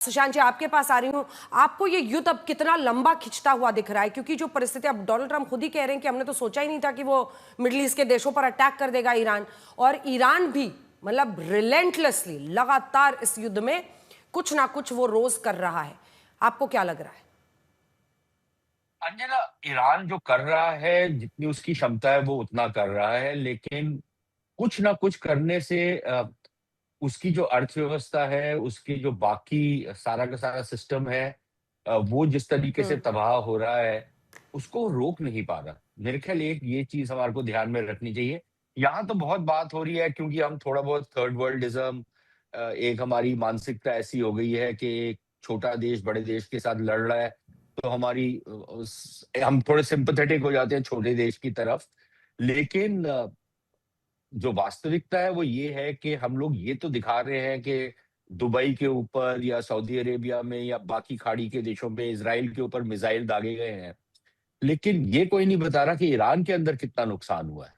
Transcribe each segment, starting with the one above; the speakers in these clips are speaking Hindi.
सुशांत जी, आपके पास आ रही हूँ। आपको ये युद्ध अब कितना लंबा खिंचता हुआ दिख रहा है? क्योंकि जो परिस्थिति, अब डोनाल्ड ट्रंप खुद ही कह रहे हैं कि हमने तो सोचा ही नहीं था कि वो मिडिल ईस्ट के देशों पर अटैक कर देगा ईरान, और ईरान भी मतलब रिलेंटलेसली लगातार इस युद्ध में कुछ ना कुछ वो रोज कर रहा है। आपको क्या लग रहा है? अंजना, ईरान जो कर रहा है, जितनी उसकी क्षमता है वो उतना कर रहा है, लेकिन कुछ ना कुछ करने से उसकी जो अर्थव्यवस्था है, उसकी जो बाकी सारा का सारा सिस्टम है, वो जिस तरीके से हम्म। तबाह हो रहा है, उसको रोक नहीं पा रहा। मेरे ख्याल एक ये चीज हमारे को ध्यान में रखनी चाहिए। यहाँ तो बहुत बात हो रही है क्योंकि हम थोड़ा बहुत थर्ड वर्ल्डिज्म, एक हमारी मानसिकता ऐसी हो गई है कि एक छोटा देश बड़े देश के साथ लड़ रहा है, तो हमारी हम थोड़े सिंपथेटिक हो जाते हैं छोटे देश की तरफ। लेकिन जो वास्तविकता है वो ये है कि हम लोग ये तो दिखा रहे हैं कि दुबई के ऊपर या सऊदी अरेबिया में या बाकी खाड़ी के देशों में इजराइल के ऊपर मिसाइल दागे गए हैं, लेकिन ये कोई नहीं बता रहा कि ईरान के अंदर कितना नुकसान हुआ है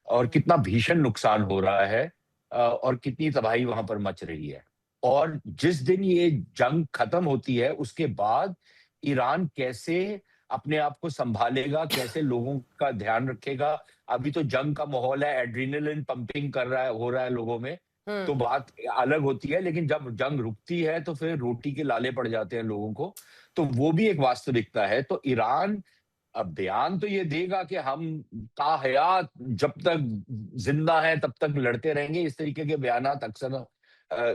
और कितना भीषण नुकसान हो रहा है, और कितनी तबाही वहां पर मच रही है। और जिस दिन ये जंग खत्म होती है उसके बाद ईरान कैसे अपने आप को संभालेगा, कैसे लोगों का ध्यान रखेगा। अभी तो जंग का माहौल है, एड्रेनलिन पंपिंग कर रहा है, हो रहा है लोगों में, तो हम्म। बात अलग होती है। लेकिन जब जंग रुकती है तो फिर रोटी के लाले पड़ जाते हैं लोगों को। तो वो भी एक वास्तविकता है। तो ईरान अब बयान तो ये देगा कि हम ताहयात जब तक जिंदा हैं तब तक लड़ते रहेंगे, इस तरीके के बयानात अक्सर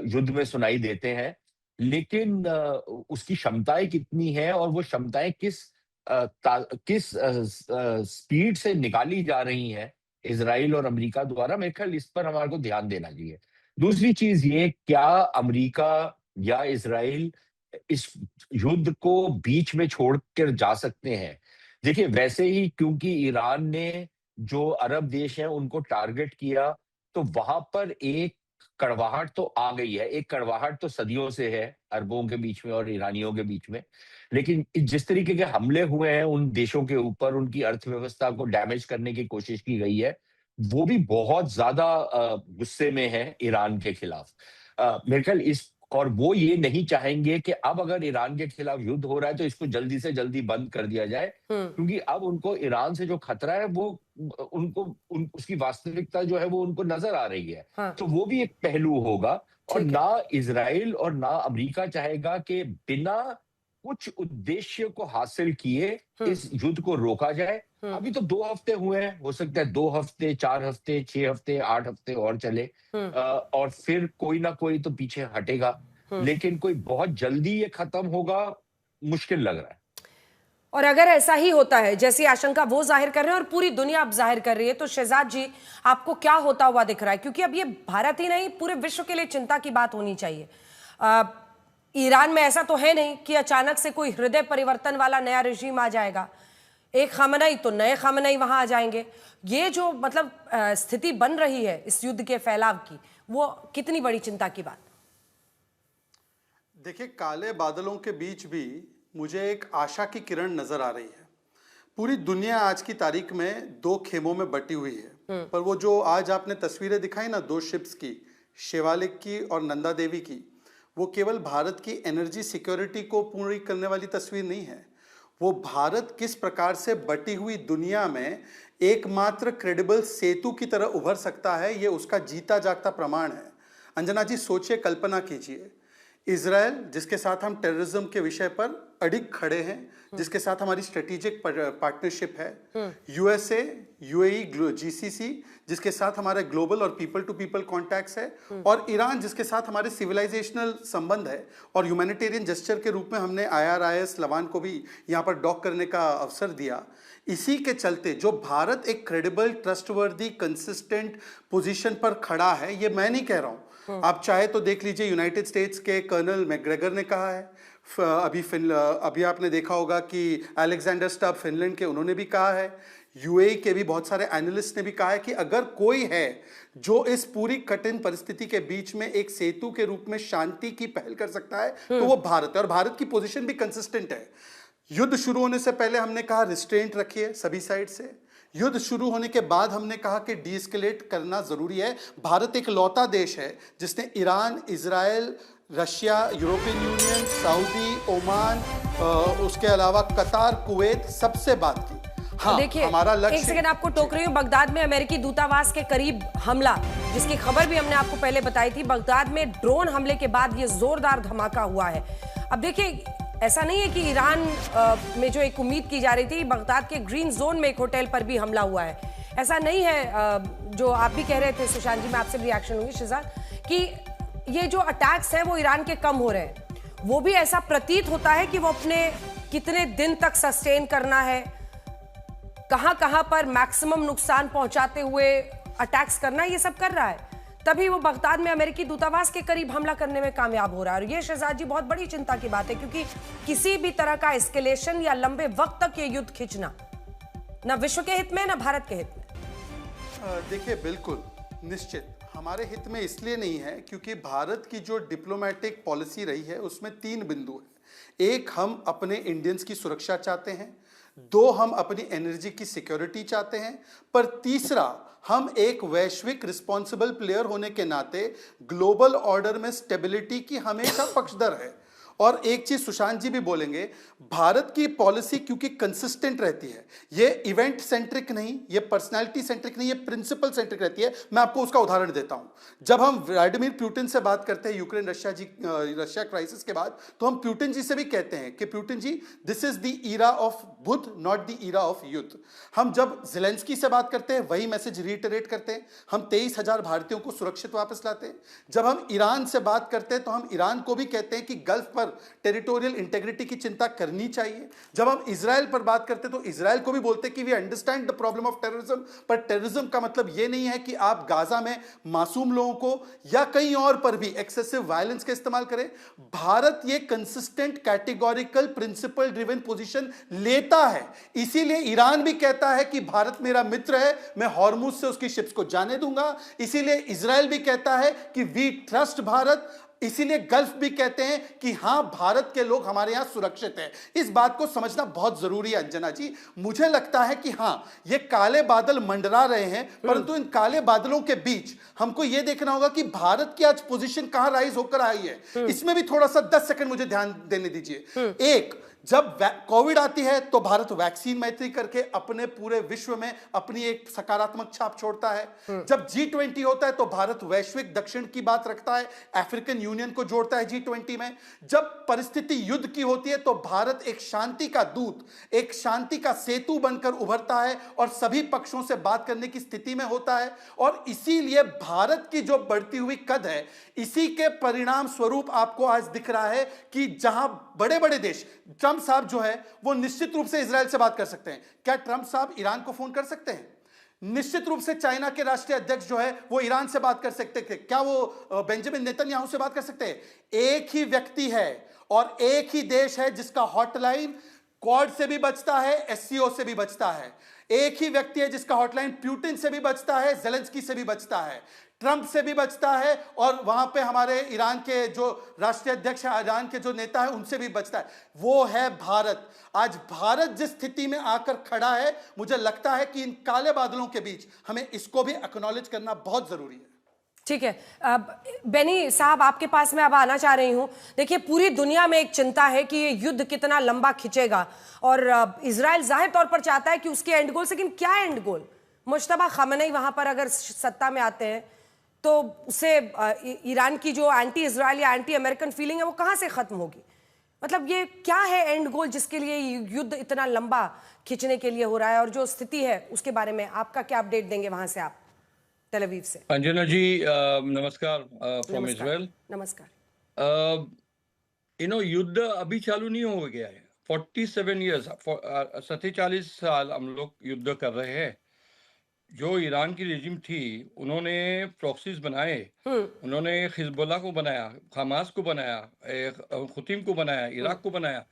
युद्ध में सुनाई देते हैं। लेकिन उसकी क्षमताएं कितनी हैं और वो क्षमताएं किस स्पीड से निकाली जा रही हैं इसराइल और अमेरिका द्वारा, मेरे ख्याल इस पर हमारे को ध्यान देना चाहिए। दूसरी चीज ये, क्या अमेरिका या इसराइल इस युद्ध को बीच में छोड़ कर जा सकते हैं? देखिए, वैसे ही क्योंकि ईरान ने जो अरब देश हैं उनको टारगेट किया, तो वहां पर एक कड़वाहट तो आ गई है। एक कड़वाहट तो सदियों से है अरबों के बीच में और ईरानियों के बीच में। लेकिन जिस तरीके के हमले हुए हैं उन देशों के ऊपर, उनकी अर्थव्यवस्था को डैमेज करने की कोशिश की गई है, वो भी बहुत ज्यादा गुस्से में है ईरान के खिलाफ। मेरे ख्याल इस और वो ये नहीं चाहेंगे कि अब अगर ईरान के खिलाफ युद्ध हो रहा है तो इसको जल्दी से जल्दी बंद कर दिया जाए, हम्म। क्योंकि अब उनको ईरान से जो खतरा है वो उनको उसकी वास्तविकता जो है वो उनको नजर आ रही है। हाँ। तो वो भी एक पहलू होगा। और ठीक है। ना इसराइल और ना अमेरिका चाहेगा कि बिना कुछ उद्देश्य को हासिल किए हम्म। इस युद्ध को रोका जाए। हम्म। अभी तो 2 हफ्ते हुए हैं, हो सकता है 2 हफ्ते, 4 हफ्ते, 6 हफ्ते, 8 हफ्ते और चले, हम्म। और फिर कोई ना कोई तो पीछे हटेगा। हम्म। लेकिन कोई बहुत जल्दी ये खत्म होगा, मुश्किल लग रहा है। और अगर ऐसा ही होता है जैसी आशंका वो जाहिर कर रहे हैं और पूरी दुनिया अब जाहिर कर रही है, तो शहजाद जी, आपको क्या होता हुआ दिख रहा है? क्योंकि अब ये भारत ही नहीं, पूरे विश्व के लिए चिंता की बात होनी चाहिए। अ, ईरान में ऐसा तो है नहीं कि अचानक से कोई हृदय परिवर्तन वाला नया रिजीम आ जाएगा। एक खामनई तो नए खामनई वहां आ जाएंगे। ये जो मतलब स्थिति बन रही है इस युद्ध के फैलाव की, वो कितनी बड़ी चिंता की बात? देखिए, काले बादलों के बीच भी मुझे एक आशा की किरण नजर आ रही है। पूरी दुनिया आज की तारीख में दो खेमों में बटी हुई है, पर वो जो आज आपने तस्वीरें दिखाई ना, दो शिप्स की, शिवालिक की और नंदा देवी की, वो केवल भारत की एनर्जी सिक्योरिटी को पूरी करने वाली तस्वीर नहीं है। वो भारत किस प्रकार से बटी हुई दुनिया में एकमात्र क्रेडिबल सेतु की तरह उभर सकता है, ये उसका जीता जागता प्रमाण है। अंजना जी, सोचिए, कल्पना कीजिए, इजराइल जिसके साथ हम टेररिज्म के विषय पर अडिग खड़े हैं, जिसके साथ हमारी स्ट्रेटेजिक पार्टनरशिप है, यूएसए, यूएई, जीसीसी जिसके साथ हमारे ग्लोबल और पीपल टू पीपल कॉन्टैक्ट्स है, और ईरान जिसके साथ हमारे सिविलाइजेशनल संबंध है, और ह्यूमैनिटेरियन जेस्चर के रूप में हमने आईआरआईएस लवान को भी यहाँ पर डॉक करने का अवसर दिया। इसी के चलते जो भारत एक क्रेडिबल, ट्रस्टवर्दी, कंसिस्टेंट पोजीशन पर खड़ा है, ये मैं नहीं कह रहा हूँ, आप चाहे तो देख लीजिए, यूनाइटेड स्टेट्स के कर्नल मैकग्रेगर ने कहा है, अभी आपने देखा होगा कि अलेक्जेंडर स्टब फिनलैंड के, उन्होंने भी कहा है, यूएई के भी बहुत सारे एनालिस्ट ने भी कहा है कि अगर कोई है जो इस पूरी कठिन परिस्थिति के बीच में एक सेतु के रूप में शांति की पहल कर सकता है तो वो भारत है, और भारत की पोजीशन भी कंसिस्टेंट है। युद्ध शुरू होने से पहले हमने कहा रिस्ट्रेंट रखिए सभी साइड से, युद्ध शुरू होने के बाद हमने कहा कि डीएस्केलेट करना जरूरी है। भारत एक लौता देश है जिसने Iran, Israel, Russia, European union, Saudi, Oman, उसके अलावा कतार, कुवैत सबसे बात की। हाँ, देखिए, हमारा एक लक्ष्य सेकंड आपको टोक रही हूँ। बगदाद में अमेरिकी दूतावास के करीब हमला, जिसकी खबर भी हमने आपको पहले बताई थी। बगदाद में ड्रोन हमले के बाद ये जोरदार धमाका हुआ है। अब देखिए, ऐसा नहीं है कि ईरान में जो एक उम्मीद की जा रही थी, बगदाद के ग्रीन जोन में एक होटल पर भी हमला हुआ है। ऐसा नहीं है जो आप भी कह रहे थे सुशांत जी, मैं आपसे भी रिएक्शन होंगी शहजाद, कि ये जो अटैक्स हैं वो ईरान के कम हो रहे हैं। वो भी ऐसा प्रतीत होता है कि वो अपने कितने दिन तक सस्टेन करना है, कहां पर मैक्सिमम नुकसान पहुंचाते हुए अटैक्स करना, ये सब कर रहा है। तभी वो बगदाद में अमेरिकी दूतावास के करीब हमला करने में कामयाब हो रहा है। और ये शहजाद जी बहुत बड़ी चिंता की बात है, क्योंकि किसी भी तरह का एस्केलेशन या लंबे वक्त तक ये युद्ध खींचना ना विश्व के हित में ना भारत के हित में। देखिए, बिल्कुल निश्चित हमारे हित में इसलिए नहीं है क्योंकि भारत की जो डिप्लोमेटिक पॉलिसी रही है उसमें 3 बिंदु है। एक, हम अपने इंडियंस की सुरक्षा चाहते हैं। 2, हम अपनी एनर्जी की सिक्योरिटी चाहते हैं। पर तीसरा, हम एक वैश्विक रिस्पॉन्सिबल प्लेयर होने के नाते ग्लोबल ऑर्डर में स्टेबिलिटी की हमेशा पक्षधर है। और एक चीज सुशांत जी भी बोलेंगे, भारत की पॉलिसी क्योंकि कंसिस्टेंट रहती है, ये इवेंट सेंट्रिक नहीं, ये पर्सनालिटी सेंट्रिक नहीं, ये प्रिंसिपल सेंट्रिक रहती है। मैं आपको उसका उदाहरण देता हूं। जब हम व्लादिमीर पुतिन से बात करते हैं यूक्रेन रशिया क्राइसिस के बाद, तो हम पुतिन जी से भी कहते हैं कि Putin ji, this is the era of Buddha, not the era of yuddh. हम जब ज़ेलेंस्की से बात करते हैं, वही मैसेज रिटरेट करते हैं। हम 23,000 भारतीयों को सुरक्षित वापस लाते हैं। जब हम ईरान से बात करते हैं, तो हम ईरान को भी कहते हैं कि गल्फ पर टेरिटोरियल इंटेग्रिटी की चिंता करनी चाहिए। जब हम इजराइल पर बात करते हैं, तो इजराइल को भी बोलते हैं कि we understand the problem of terrorism, पर टेररिज्म का मतलब ये नहीं है कि आप गाजा में मासूम लोगों को या कहीं और पर भी एक्सेसिव वायलेंस का इस्तेमाल करें। भारत ये consistent, categorical, principle driven position लेता है। इसीलिए ईरान भी कहता है कि भारत मेरा मित्र है, मैं हॉर्मुज से उसकी शिप्स को जाने दूंगा। इसीलिए इजराइल भी कहता है कि वी ट्रस्ट भारत। इसीलिए गल्फ भी कहते हैं कि हां, भारत के लोग हमारे यहां सुरक्षित हैं। इस बात को समझना बहुत जरूरी है अंजना जी। मुझे लगता है कि हां, ये काले बादल मंडरा रहे हैं, परंतु इन काले बादलों के बीच हमको यह देखना होगा कि भारत की आज पोजीशन कहां राइज होकर आई है। इसमें भी थोड़ा सा 10 सेकंड मुझे ध्यान देने दीजिए। एक, जब कोविड आती है तो भारत वैक्सीन मैत्री करके अपने पूरे विश्व में अपनी एक सकारात्मक छाप छोड़ता है। जब G20 होता है तो भारत वैश्विक दक्षिण की बात रखता है, अफ्रीकन यूनियन को जोड़ता है G20 में। जब परिस्थिति युद्ध की होती है तो भारत एक शांति का दूत, एक शांति का सेतु बनकर उभरता है और सभी पक्षों से बात करने की स्थिति में होता है। और इसीलिए भारत की जो बढ़ती हुई कद है, इसी के परिणाम स्वरूप आपको आज दिख रहा है कि जहां बड़े बड़े देश, ट्रंप साहब जो है वो निश्चित रूप से इजराइल से बात कर सकते हैं। क्या ट्रंप साहब ईरान को फोन कर सकते हैं? निश्चित रूप से चाइना के राष्ट्रीय अध्यक्ष जो है वो ईरान से बात कर सकते थे। क्या वो बेंजामिन नेतन्याहू से बात कर सकते हैं? एक ही व्यक्ति है और एक ही देश है जिसका हॉटलाइन क्वाड से भी बचता है, एससीओ से भी बचता है। एक ही व्यक्ति है जिसका हॉटलाइन पुतिन से भी बचता है, ज़ेलेंस्की से भी बचता है, ट्रंप से भी बचता है, और वहां पे हमारे ईरान के जो राष्ट्रीय अध्यक्ष है, ईरान के जो नेता है, उनसे भी बचता है। वो है भारत। आज भारत जिस स्थिति में आकर खड़ा है, मुझे लगता है कि इन काले बादलों के बीच हमें इसको भी एक्नॉलेज करना बहुत जरूरी है। ठीक है, अब बेनी साहब आपके पास मैं अब आना चाह रही हूं। देखिए, पूरी दुनिया में एक चिंता है कि ये युद्ध कितना लंबा खिंचेगा, और इजराइल जाहिर तौर पर चाहता है कि उसके एंड गोल, लेकिन क्या एंड गोल? मुश्तबा खामेनी वहां पर अगर सत्ता में आते हैं तो उससे ईरान की जो एंटी इजराइल या एंटी अमेरिकन फीलिंग है वो कहां से खत्म होगी? मतलब ये क्या है एंड गोल जिसके लिए युद्ध इतना लंबा खींचने के लिए हो रहा है, और जो स्थिति है उसके बारे में आपका क्या अपडेट देंगे वहां से आप, तेल अवीव से? अंजना जी, नमस्कार फ्रॉम इजराइल। नमस्कार। युद्ध अभी चालू नहीं हो गया है। 47 ईयर्स, 47 साल हम लोग युद्ध कर रहे हैं। जो ईरान की रेजिम थी, उन्होंने प्रॉक्सीज बनाए, उन्होंने हिजबुल्लाह को बनाया, हमास को बनाया, खुतीम को बनाया, इराक को बनाया।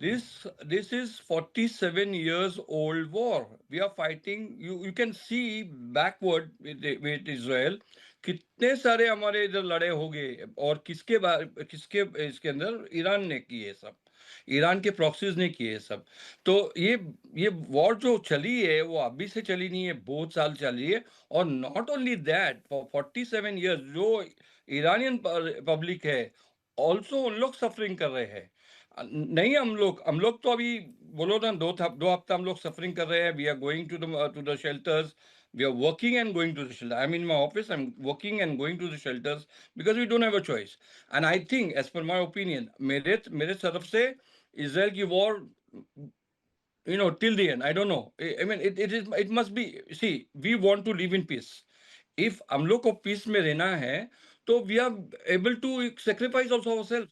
This is 47 years old war. We are fighting. You can see backward with Israel. कितने सारे हमारे इधर लड़े हो गए, और किसके इसके अंदर ईरान ने किए सब, ईरान के प्रॉक्सीज ने किए सब। तो ये वॉर जो चली है वो अभी से चली नहीं है, बहुत साल चली है। और not only that, for 47 years जो ईरानियन पब्लिक है ऑल्सो उन लोग सफरिंग कर रहे हैं। नहीं, हम लोग तो अभी बोलो ना, 2 हफ्ता हम लोग सफरिंग कर रहे हैं। We are going to the shelters, we are working and going to the shelter. I am in my office, I am working and going to the shelters because we don't have a choice. And I think, as per my opinion, मेरे तरफ से इसराइल की war, till the end, I don't know. I mean, it must be. See, we want to live in peace. If हम लोग को पीस में रहना है, तो we are able to sacrifice also ourselves.